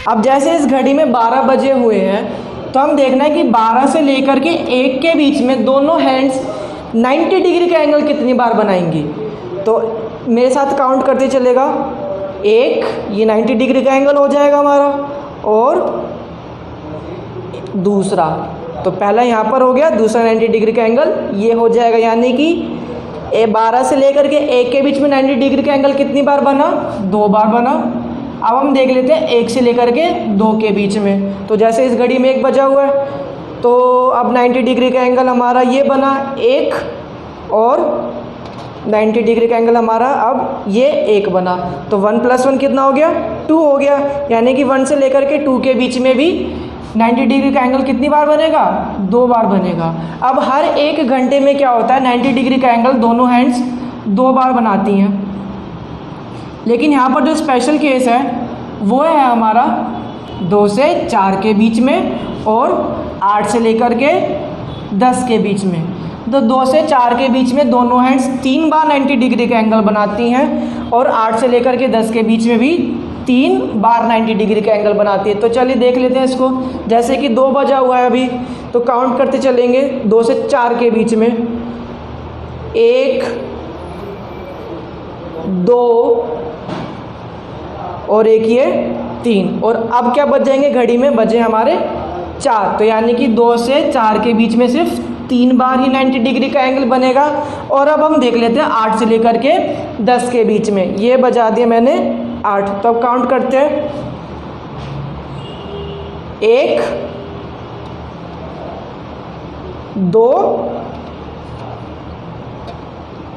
अब जैसे इस घड़ी में 12 बजे हुए हैं तो हम देखना है कि 12 से लेकर के 1 के बीच में दोनों हैंड्स 90 डिग्री का एंगल कितनी बार बनाएंगी। तो मेरे साथ काउंट करते चलेगा। एक, ये 90 डिग्री का एंगल हो जाएगा हमारा, और दूसरा, तो पहला यहाँ पर हो गया, दूसरा 90 डिग्री का एंगल ये हो जाएगा। यानी कि 12 से लेकर के 1 के बीच में 90 डिग्री का एंगल कितनी बार बना, 2 बार बना। अब हम देख लेते हैं 1 से लेकर के 2 के बीच में। तो जैसे इस घड़ी में 1 बजा हुआ है तो अब 90 डिग्री का एंगल हमारा ये बना 1, और 90 डिग्री का एंगल हमारा अब ये 1 बना। तो 1 + 1 कितना हो गया, 2 हो गया। यानी कि 1 से लेकर के 2 के बीच में भी 90 डिग्री का एंगल कितनी बार बनेगा, 2 बार बनेगा। अब हर 1 घंटे में क्या होता है, 90 डिग्री का एंगल दोनों हैंड्स 2 बार बनाती हैं। लेकिन यहाँ पर जो स्पेशल केस है वो है हमारा 2 से 4 के बीच में और 8 से लेकर के 10 के बीच में। तो 2 से 4 के बीच में दोनों हैंड्स 3 बार 90 डिग्री का एंगल बनाती हैं, और 8 से लेकर के 10 के बीच में भी 3 बार 90 डिग्री का एंगल बनाती है। तो चलिए देख लेते हैं इसको। जैसे कि 2 बजा हुआ है अभी, तो काउंट करते चलेंगे 2 से 4 के बीच में। 1, 2 और 1 ये 3, और अब क्या बच जाएंगे, घड़ी में बजे हमारे 4। तो यानी कि 2 से 4 के बीच में सिर्फ 3 बार ही 90 डिग्री का एंगल बनेगा। और अब हम देख लेते हैं 8 से लेकर के 10 के बीच में। ये बजा दिया मैंने 8। तो अब काउंट करते हैं। 1, 2,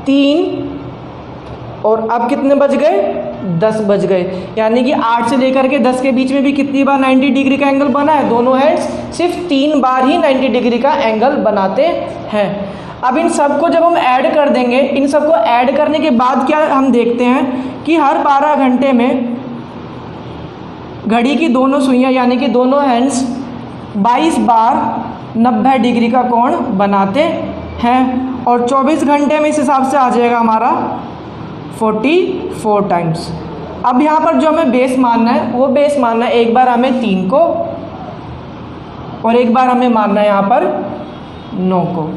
3, और अब कितने बज गए, 10 बज गए। यानी कि 8 से लेकर के 10 के बीच में भी कितनी बार 90 डिग्री का एंगल बना है, दोनों हैंड्स सिर्फ 3 बार ही 90 डिग्री का एंगल बनाते हैं। अब इन सबको जब हम ऐड कर देंगे, इन सबको ऐड करने के बाद क्या हम देखते हैं कि हर 12 घंटे में घड़ी की दोनों सुइयां यानी कि दोनों हैंड्स 22 बार 90 डिग्री का कोण बनाते हैं, और 24 घंटे में इस हिसाब से आ जाएगा हमारा 44 टाइम्स। अब यहाँ पर जो हमें बेस मानना है वो बेस मानना है, एक बार हमें 3 को और एक बार हमें मानना है यहाँ पर 9 को।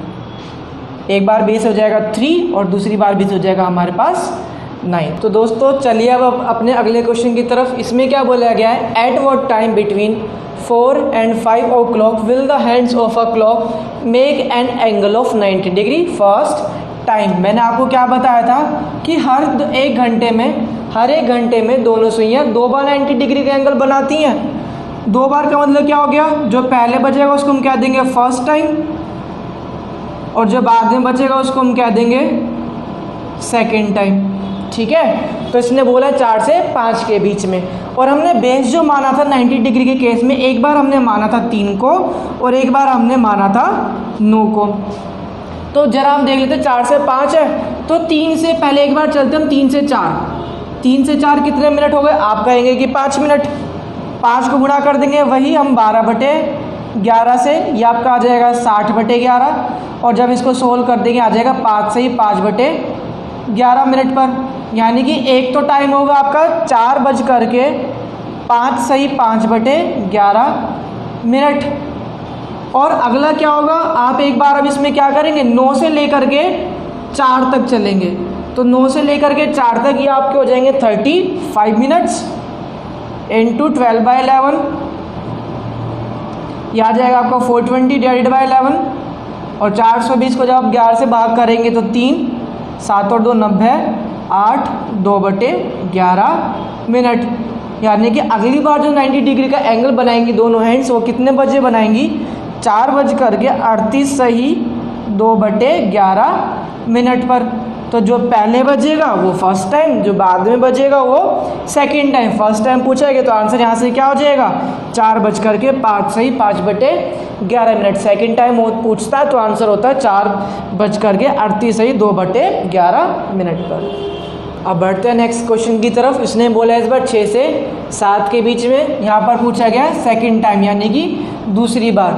एक बार बेस हो जाएगा 3 और दूसरी बार बेस हो जाएगा हमारे पास 9। तो दोस्तों चलिए अब अपने अगले क्वेश्चन की तरफ। इसमें क्या बोला गया है, at what time between 4 and 5 o'clock will the hands of a clock make an angle of 90 degree first time. मैंने आपको क्या बताया था कि हर एक घंटे में दोनों सुइयां 2 बार 90 डिग्री का एंगल बनाती हैं। 2 बार का मतलब क्या हो गया, जो पहले बचेगा उसको हम कह देंगे फर्स्ट टाइम, और जो बाद में बचेगा उसको हम कह देंगे सेकेंड टाइम। ठीक है, तो इसने बोला 4 से 5 के बीच में, और हमने बेस जो माना था 90 डिग्री के केस में, एक बार हमने माना था 3 को और एक बार हमने माना था 9 को। तो जरा हम देख लेते हैं 4 से 5 है, तो 3 से पहले एक बार चलते हम 3 से 4। 3 से 4 कितने मिनट हो गए, आप कहेंगे कि 5 मिनट। 5 को गुणा कर देंगे, वही हम 12/11 से, ये आपका आ जाएगा 60/11, और जब इसको सोल्व कर देंगे आ जाएगा 5 से ही 5/11 मिनट पर। यानी कि एक तो टाइम होगा आपका 4:05 सही 5/11 मिनट। और अगला क्या होगा, आप एक बार अब इसमें क्या करेंगे, 9 से लेकर के 4 तक चलेंगे। तो 9 से लेकर के 4 तक ये आपके हो जाएंगे 35 मिनट्स इंटू 12/11, यह आ जाएगा आपका 420 डिवाइडेड बाई 11, और 420 को जब आप 11 से भाग करेंगे तो 3, 7 और 2 90, 8, 2/11 मिनट। यानी कि अगली बार जो 90 डिग्री का एंगल बनाएंगी दोनों हैंड्स, वो कितने बजे बनाएंगी, 4:38 सही 2/11 मिनट पर। तो जो पहले बजेगा वो फर्स्ट टाइम, जो बाद में बजेगा वो सेकंड टाइम। फर्स्ट टाइम पूछा गया तो आंसर यहाँ से क्या हो जाएगा, 4:05 सही 5/11 मिनट। सेकंड टाइम पूछता है तो आंसर होता है 4:38 सही 2/11 मिनट पर। अब बढ़ते हैं नेक्स्ट क्वेश्चन की तरफ। इसने बोला इस बार 6 से 7 के बीच में, यहाँ पर पूछा गया सेकंड टाइम यानी कि दूसरी बार।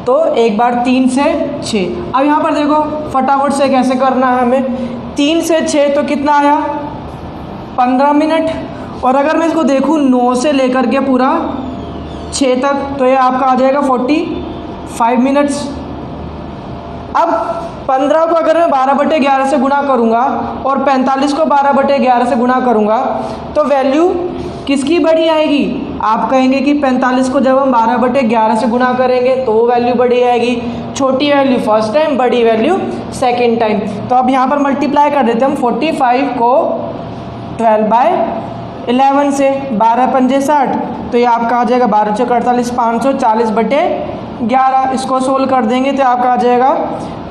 तो एक बार 3 से 6। अब यहाँ पर देखो फटाफट से कैसे करना है हमें। 3 से 6 तो कितना आया, 15 मिनट। और अगर मैं इसको देखूँ 9 से लेकर के पूरा 6 तक, तो ये आपका आ जाएगा 45 मिनट्स। अब 15 को अगर मैं 12/11 से गुणा करूँगा और 45 को 12/11 से गुणा करूँगा तो वैल्यू किसकी बड़ी आएगी? आप कहेंगे कि 45 को जब हम 12/11 से गुणा करेंगे तो वो वैल्यू बड़ी आएगी। छोटी वैल्यू फर्स्ट टाइम, बड़ी वैल्यू सेकेंड टाइम। तो अब यहाँ पर मल्टीप्लाई कर देते हैं हम 45 को 12/11 से, 12 पंजे 60, तो ये आपका आ जाएगा 12 चौक 48, 540/11। इसको सोल्व कर देंगे तो आपका आ जाएगा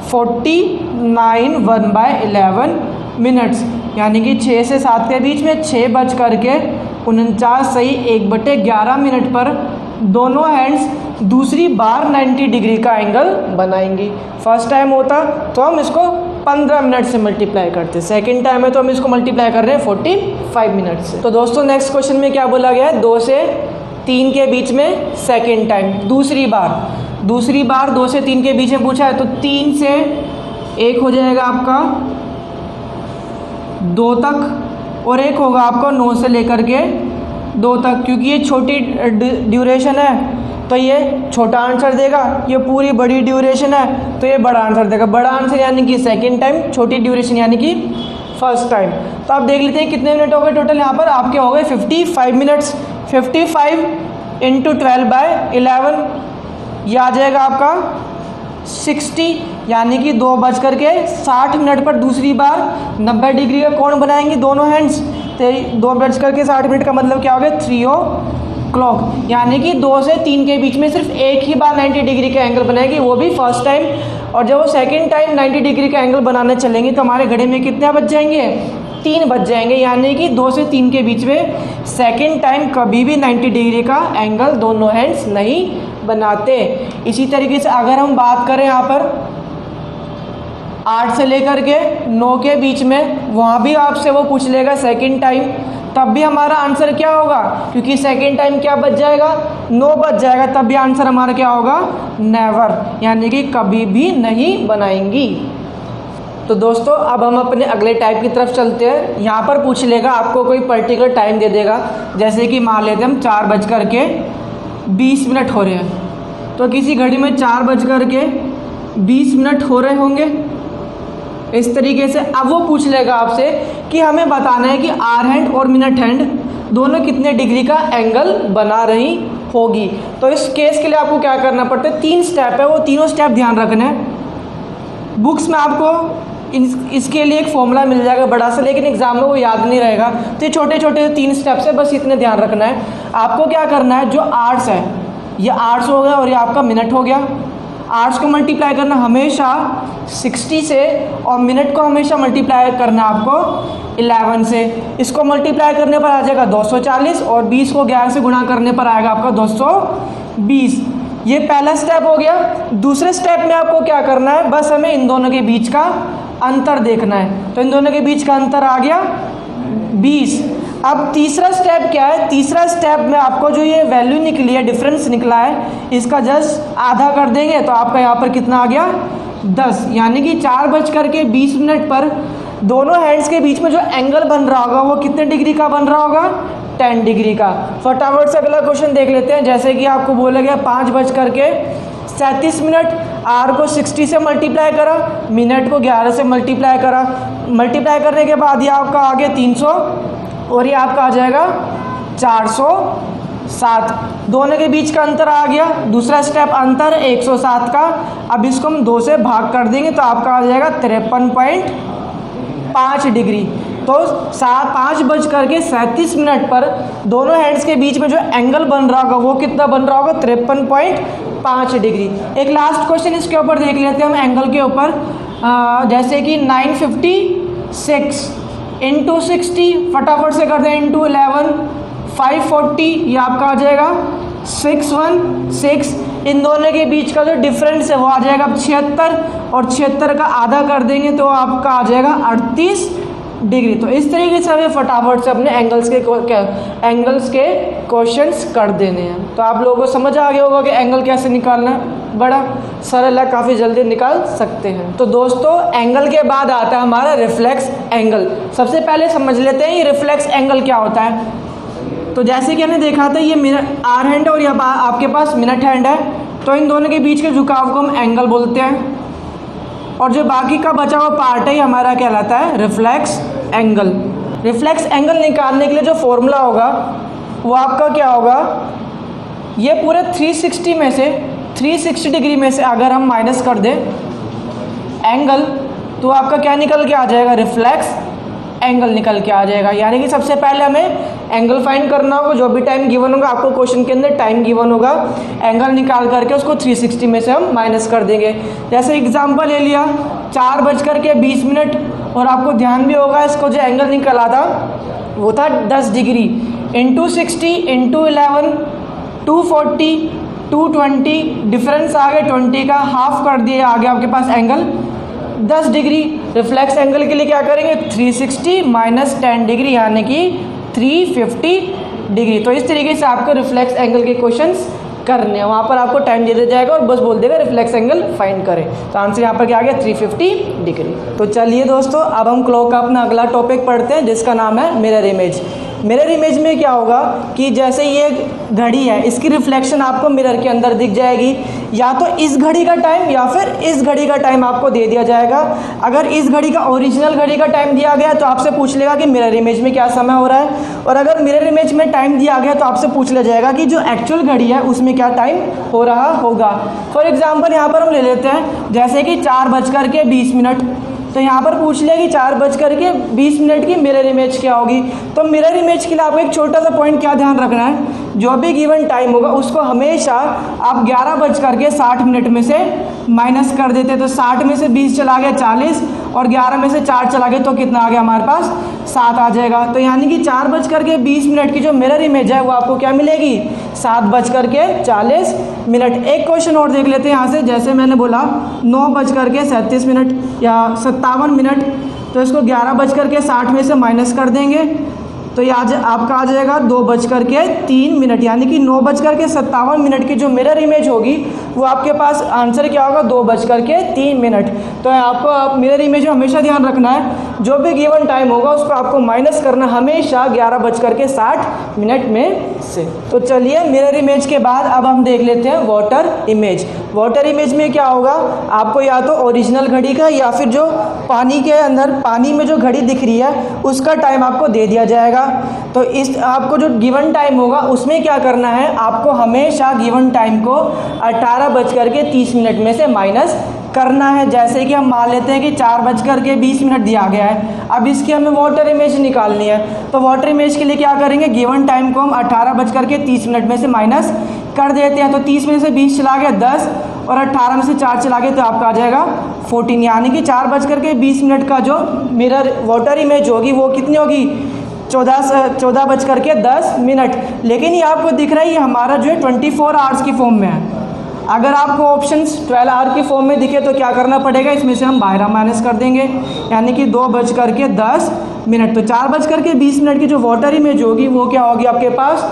49 1/11 मिनट्स, यानी कि 6 से 7 के बीच में 6 बज करके 49 सही 1/11 मिनट पर दोनों हैंड्स दूसरी बार 90 डिग्री का एंगल बनाएंगी। फर्स्ट टाइम होता तो हम इसको 15 मिनट से मल्टीप्लाई करते, सेकंड टाइम है तो हम इसको मल्टीप्लाई कर रहे हैं 45 मिनट से। तो दोस्तों नेक्स्ट क्वेश्चन में क्या बोला गया है? 2 से 3 के बीच में सेकंड टाइम, दूसरी बार 2 से 3 के बीच में पूछा है, तो 3 से 1 हो जाएगा आपका 2 तक, और एक होगा आपका 9 से लेकर के 2 तक। क्योंकि ये छोटी ड्यूरेशन है तो ये छोटा आंसर देगा, ये पूरी बड़ी ड्यूरेशन है तो ये बड़ा आंसर देगा। बड़ा आंसर यानी कि सेकंड टाइम, छोटी ड्यूरेशन यानी कि फर्स्ट टाइम। तो आप देख लेते हैं कितने मिनट हो गए टोटल यहाँ पर आपके हो गए 55 मिनट्स। 55 × 12/11 ये आ जाएगा आपका 60, यानी कि 2:60 मिनट पर दूसरी बार 90 डिग्री का कोण बनाएंगे दोनों हैंड्स। तो 2:60 मिनट का मतलब क्या हो गया? 3 o'clock, यानी कि 2 से 3 के बीच में सिर्फ एक ही बार 90 डिग्री का एंगल बनाएगी, वो भी फर्स्ट टाइम। और जब वो सेकंड टाइम 90 डिग्री का एंगल बनाने चलेंगे तो हमारे घड़े में कितने बज जाएंगे? 3 बज जाएंगे, यानी कि 2 से 3 के बीच में सेकंड टाइम कभी भी 90 डिग्री का एंगल दोनों हैंड्स नहीं बनाते। इसी तरीके से अगर हम बात करें यहाँ पर 8 से लेकर के 9 के बीच में, वहाँ भी आपसे वो पूछ लेगा सेकंड टाइम, तब भी हमारा आंसर क्या होगा? क्योंकि सेकंड टाइम क्या बच जाएगा? 9 बच जाएगा, तब भी आंसर हमारा क्या होगा? नेवर, यानी कि कभी भी नहीं बनाएंगी। तो दोस्तों अब हम अपने अगले टाइप की तरफ चलते हैं। यहाँ पर पूछ लेगा, आपको कोई पर्टिकुलर टाइम दे देगा, जैसे कि मान लेते हैं हम 4:20 मिनट हो रहे हैं, तो किसी घड़ी में 4:20 मिनट हो रहे होंगे इस तरीके से। अब वो पूछ लेगा आपसे कि हमें बताना है कि आर हैंड और मिनट हैंड दोनों कितने डिग्री का एंगल बना रही होगी। तो इस केस के लिए आपको क्या करना पड़ता है? 3 स्टेप है, वो तीनों स्टेप ध्यान रखना है। बुक्स में आपको इसके लिए एक फॉर्मूला मिल जाएगा बड़ा सा, लेकिन एग्जाम में वो याद नहीं रहेगा। तो ये छोटे छोटे 3 स्टेप्स है, बस इतने ध्यान रखना है। आपको क्या करना है? जो आर्ट्स है, ये आर्ट्स हो गया और ये आपका मिनट हो गया। आर्ट्स को मल्टीप्लाई करना हमेशा 60 से, और मिनट को हमेशा मल्टीप्लाई करना आपको 11 से। इसको मल्टीप्लाई करने पर आ जाएगा 240, और 20 को 11 से गुणा करने पर आएगा आपका 220। ये पहला स्टेप हो गया। दूसरे स्टेप में आपको क्या करना है? बस हमें इन दोनों के बीच का अंतर देखना है। तो इन दोनों के बीच का अंतर आ गया 20। अब तीसरा स्टेप क्या है? तीसरा स्टेप में आपको जो ये वैल्यू निकली है, डिफरेंस निकला है, इसका जस्ट आधा कर देंगे तो आपका यहाँ पर कितना आ गया? 10, यानी कि 4:20 मिनट पर दोनों हैंड्स के बीच में जो एंगल बन रहा होगा वो कितने डिग्री का बन रहा होगा? 10 डिग्री का। फटाफट से अगला क्वेश्चन देख लेते हैं। जैसे कि आपको बोला गया 5:37 मिनट, आर को 60 से मल्टीप्लाई करा, मिनट को 11 से मल्टीप्लाई करा। मल्टीप्लाई करने के बाद ये आपका आ गया 300, और ये आपका आ जाएगा 407। दोनों के बीच का अंतर आ गया। दूसरा स्टेप अंतर 107 का। अब इसको हम 2 से भाग कर देंगे तो आपका आ जाएगा 53.5 डिग्री। तो 5:37 मिनट पर दोनों हैंड्स के बीच में जो एंगल बन रहा होगा वो कितना बन रहा होगा? 53.5 डिग्री। एक लास्ट क्वेश्चन इसके ऊपर देख लेते हैं हम एंगल के ऊपर। जैसे कि 956 × 60, फटाफट से कर दें, × 11, 540, ये आपका आ जाएगा 616। इन दोनों के बीच का जो डिफरेंस है वो आ जाएगा 76, और 76 का आधा कर देंगे तो आपका आ जाएगा 38 डिग्री। तो इस तरीके से हमें फटाफट से अपने एंगल्स के क्वेश्चंस कर देने हैं। तो आप लोगों को समझ आ गया होगा कि एंगल कैसे निकालना है। बड़ा सरल है, काफ़ी जल्दी निकाल सकते हैं। तो दोस्तों एंगल के बाद आता है हमारा रिफ्लेक्स एंगल। सबसे पहले समझ लेते हैं ये रिफ्लेक्स एंगल क्या होता है। तो जैसे कि हमने देखा था ये मिनट आर हैंड है और यह आपके पास मिनट हैंड है, तो इन दोनों के बीच के झुकाव को हम एंगल बोलते हैं। और जो बाकी का बचा हुआ पार्ट है ये हमारा कहलाता है रिफ्लेक्स एंगल। रिफ्लेक्स एंगल निकालने के लिए जो फॉर्मूला होगा वो आपका क्या होगा, ये पूरे 360 में से 360 डिग्री में से अगर हम माइनस कर दें एंगल तो आपका क्या निकल के आ जाएगा, रिफ्लेक्स एंगल निकल के आ जाएगा। यानी कि सबसे पहले हमें एंगल फाइंड करना होगा, जो भी टाइम गिवन होगा, आपको क्वेश्चन के अंदर टाइम गिवन होगा, एंगल निकाल करके उसको 360 में से हम माइनस कर देंगे। जैसे एग्जांपल ले लिया 4:20 और आपको ध्यान भी होगा इसको जो एंगल निकला था वो था 10 डिग्री, इंटू 60 इंटू 11 240 220, डिफरेंस आ गया 20 का, हाफ कर दिए, आगे आपके पास एंगल 10 डिग्री। रिफ्लेक्स एंगल के लिए क्या करेंगे 360 माइनस 10 डिग्री यानी कि 350 डिग्री। तो इस तरीके से आपको रिफ्लेक्स एंगल के क्वेश्चंस करने हैं, वहाँ पर आपको टाइम दे दिया जाएगा और बस बोल देगा रिफ्लेक्स एंगल फाइंड करें। तो आंसर यहाँ पर क्या आ गया 350 डिग्री। तो चलिए दोस्तों अब हम क्लॉक का अपना अगला टॉपिक पढ़ते हैं जिसका नाम है मिरर इमेज। मिरर इमेज में क्या होगा कि जैसे ये घड़ी है इसकी रिफ्लेक्शन आपको मिरर के अंदर दिख जाएगी, या तो इस घड़ी का टाइम या फिर इस घड़ी का टाइम आपको दे दिया जाएगा। अगर इस घड़ी का ओरिजिनल घड़ी का टाइम दिया गया तो आपसे पूछ लेगा कि मिरर इमेज में क्या समय हो रहा है, और अगर मिरर इमेज में टाइम दिया गया तो आपसे पूछ लिया जाएगा कि जो एक्चुअल घड़ी है उसमें क्या टाइम हो रहा होगा। फॉर एग्जाम्पल यहाँ पर हम ले लेते हैं जैसे कि 4:20, तो यहाँ पर पूछ लिया कि 4:20 की मिरर इमेज क्या होगी। तो मिरर इमेज के लिए आपको एक छोटा सा पॉइंट क्या ध्यान रखना है, जो भी गिवन टाइम होगा उसको हमेशा आप 11:60 में से माइनस कर देते हैं। तो 60 में से 20 चला गया 40 और 11 में से 4 चला गया तो कितना आ गया हमारे पास 7 आ जाएगा। तो यानी कि 4:20 की जो मिरर इमेज है वो आपको क्या मिलेगी 7:40। एक क्वेश्चन और देख लेते हैं यहाँ से, जैसे मैंने बोला 9:37 या 57, तो इसको 11:60 में से माइनस कर देंगे तो ये आज आपका आ जाएगा 2:03, यानी कि 9:57 की जो मिरर इमेज होगी वो आपके पास आंसर क्या होगा 2:03। तो आपको मिरर इमेज में हमेशा ध्यान रखना है जो भी गिवन टाइम होगा उसको आपको माइनस करना हमेशा 11:60 में से। तो चलिए मिरर इमेज के बाद अब हम देख लेते हैं वाटर इमेज। वाटर इमेज में क्या होगा, आपको या तो ओरिजिनल घड़ी का या फिर जो पानी के अंदर पानी में जो घड़ी दिख रही है उसका टाइम आपको दे दिया जाएगा। तो इस आपको जो गिवन टाइम होगा उसमें क्या करना है, आपको हमेशा गिवन टाइम को 18:30 में से माइनस करना है। जैसे कि हम मान लेते हैं कि 4:20 दिया गया है, अब इसकी हमें वाटर इमेज निकालनी है। तो वाटर इमेज के लिए क्या करेंगे, गिवन टाइम को हम 18:30 में से माइनस कर देते हैं। तो 30 में से 20 चला गया 10 और 18 में से 4 चला गया तो आपका आ जाएगा 14, यानी कि 4:20 का जो मिरर वाटर इमेज होगी वो कितनी होगी 14:10। लेकिन ये आपको दिख रहा है ये हमारा जो है 24 आवर्स की फॉर्म में है। अगर आपको ऑप्शंस 12 आवर की फॉर्म में दिखे तो क्या करना पड़ेगा, इसमें से हम 12 माइनस कर देंगे यानी कि 2:10। तो 4:20 की जो वाटर इमेज होगी वो क्या होगी आपके पास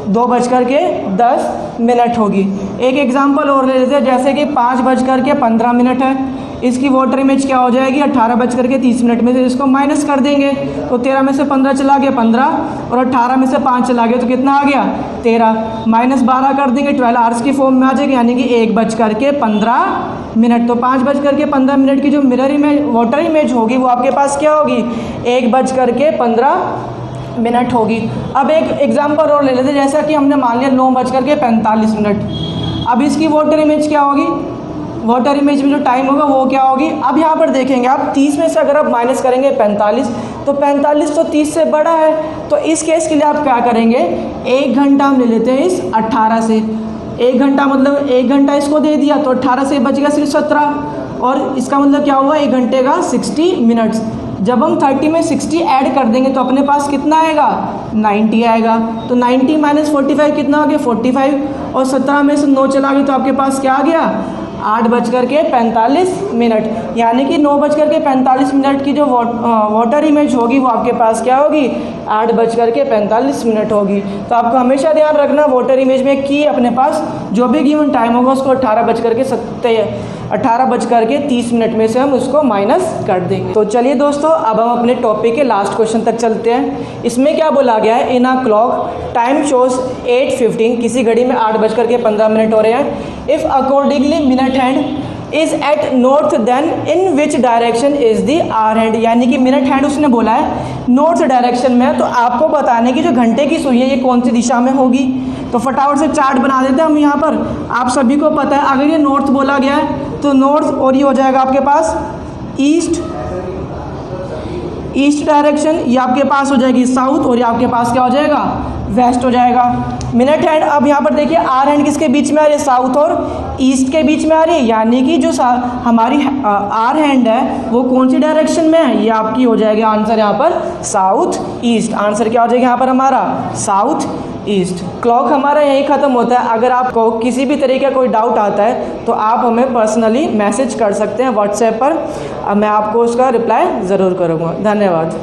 2:10 होगी। एक एग्जांपल और ले लेते हैं, जैसे कि 5:15 है, इसकी वाटर इमेज क्या हो जाएगी 18:30 में से इसको माइनस कर देंगे तो 13 में से 15 चला गया 15 और 18 में से 5 चला गया तो कितना आ गया 13, -12 कर देंगे 12 आवर्स की फॉर्म में आ जाएगी यानी कि 1:15। तो 5:15 की जो मिरर इमेज वाटर इमेज होगी वो आपके पास क्या होगी 1:15 होगी। अब एक एग्जांपल और ले लेते हैं, जैसा कि हमने मान लिया 9:45। अब इसकी वाटर इमेज क्या होगी, वाटर इमेज में जो टाइम होगा वो क्या होगी, अब यहाँ पर देखेंगे आप 30 में से अगर आप माइनस करेंगे 45 तो 45 तो 30 से बड़ा है। तो इस केस के लिए आप क्या करेंगे 1 घंटा हम ले लेते हैं इस 18 से, 1 घंटा मतलब 1 घंटा इसको दे दिया तो 18 से बच गया सिर्फ 17 और इसका मतलब क्या हुआ 1 घंटे का 60 मिनट्स। जब हम 30 में 60 ऐड कर देंगे तो अपने पास कितना आएगा 90 आएगा। तो 90 - 45 कितना हो गया 45 और 17 में से 9 चला गया तो आपके पास क्या आ गया 8:45, यानी कि 9:45 की जो वाटर इमेज होगी वो आपके पास क्या होगी 8:45 होगी। तो आपको हमेशा ध्यान रखना वाटर इमेज में कि अपने पास जो भी गिवन टाइम होगा उसको 18:30 में से हम उसको माइनस कर देंगे। तो चलिए दोस्तों, अब हम अपने टॉपिक के लास्ट क्वेश्चन तक चलते हैं। इसमें क्या बोला गया है, in a clock time shows 8:15, किसी घड़ी में 8:15 हो रहे हैं। If accordingly minute hand is at north then in which direction is the hour hand, यानी कि मिनट हैंड उसने बोला है नॉर्थ डायरेक्शन में, तो आपको बताने की जो घंटे की सुई है ये कौन सी दिशा में होगी। तो फटाफट से चार्ट बना देते हैं हम यहाँ पर। आप सभी को पता है अगर ये नॉर्थ बोला गया है तो नॉर्थ, और ये हो जाएगा आपके पास ईस्ट डायरेक्शन, ये आपके पास हो जाएगी साउथ, और ये आपके पास क्या हो जाएगा, वेस्ट हो जाएगा। मिनट हैंड, अब यहाँ पर देखिए आर हैंड किसके बीच में आ रही है, साउथ और ईस्ट के बीच में आ रही है, यानी कि जो हमारी आर हैंड है वो कौन सी डायरेक्शन में है, ये आपकी हो जाएगी आंसर यहाँ पर साउथ ईस्ट। आंसर क्या हो जाएगा यहाँ पर हमारा साउथ ईस्ट। क्लॉक हमारा यहीं ख़त्म होता है। अगर आपको किसी भी तरीके का कोई डाउट आता है तो आप हमें पर्सनली मैसेज कर सकते हैं व्हाट्सएप पर, मैं आपको उसका रिप्लाई ज़रूर करूँगा। धन्यवाद।